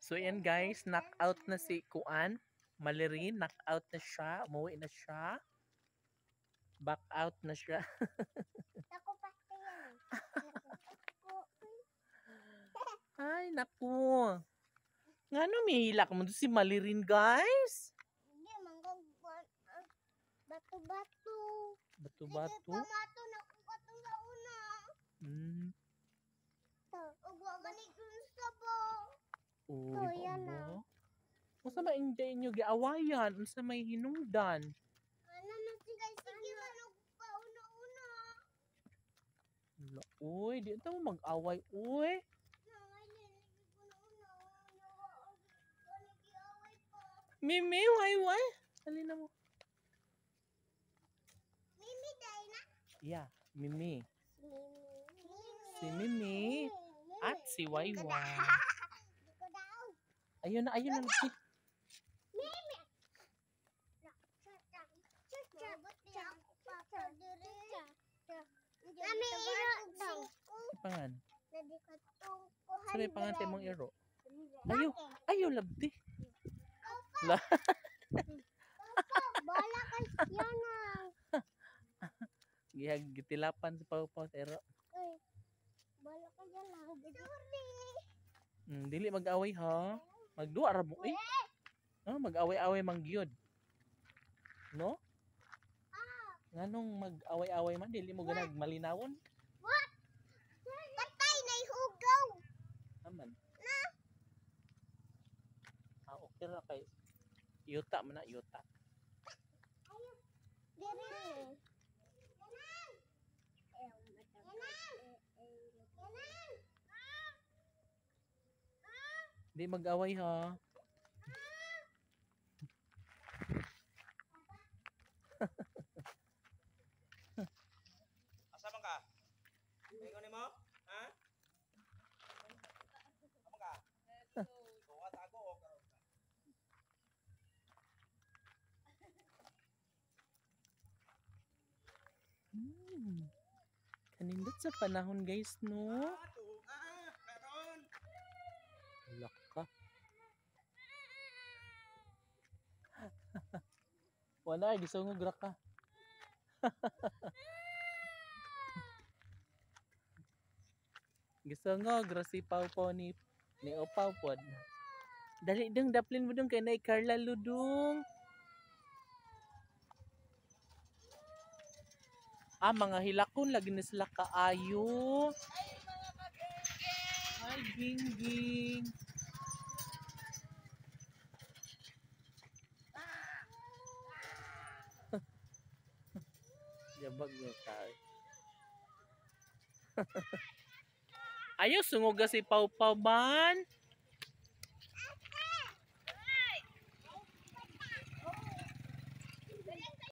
So yan guys, knock out na si Kuan. Malirin, knock out na siya. Umuwi na siya. Back out na siya. Ako pa yan. Ay, naku. Nga no, may hilak mo si Malirin guys. Hindi, manggagwan. Bato-bato. Bato-bato. Pamato na kung katong sa una. Ugwa ganit dun sa ba. Oh, yan na. Unsa may inday inyo giawayan? Unsa may hinungdan? Ano na sige manong pauna-una. Uy, di ito mo mag-away, uy. Mimi, why? Halina mo. Mimi day na? Yeah, Mimi. Si Mimi. Mimi at si Wayway. Ayun na. Mimi. Nami iro daw. Pangan. Sa may pangan mong iro. Ayo labdi. La. Bala kay yana. Gitilapan sa pawpaw sa iro. Bala ka yana. Sorry. Dili mag-away ha. Magduwa ra mo eh. Mag-away-away man gyud. No? Nganong mag-away-away man dili mo ganag malinawon? What? Patay na ihugaw. Aman. Na. Okay ra kay yuta man na yuta. Dire. Di mag-away ha. Asa man ka? Ingon mo? Ha? Asa ka? Tuwa tago o karon ka? Kanindot sa panahon guys no. Karon. Laka. Wala ay gisungog ra ka. Gisungog ra si Pawpaw ni Opaw pod. Dali dong daplin mo dong kay nay Carla Ludong. Mga hilakon lagi na sila kaayo. Ay gingging. Jabag mo tayo. Ayo sungog si Pawpaw man.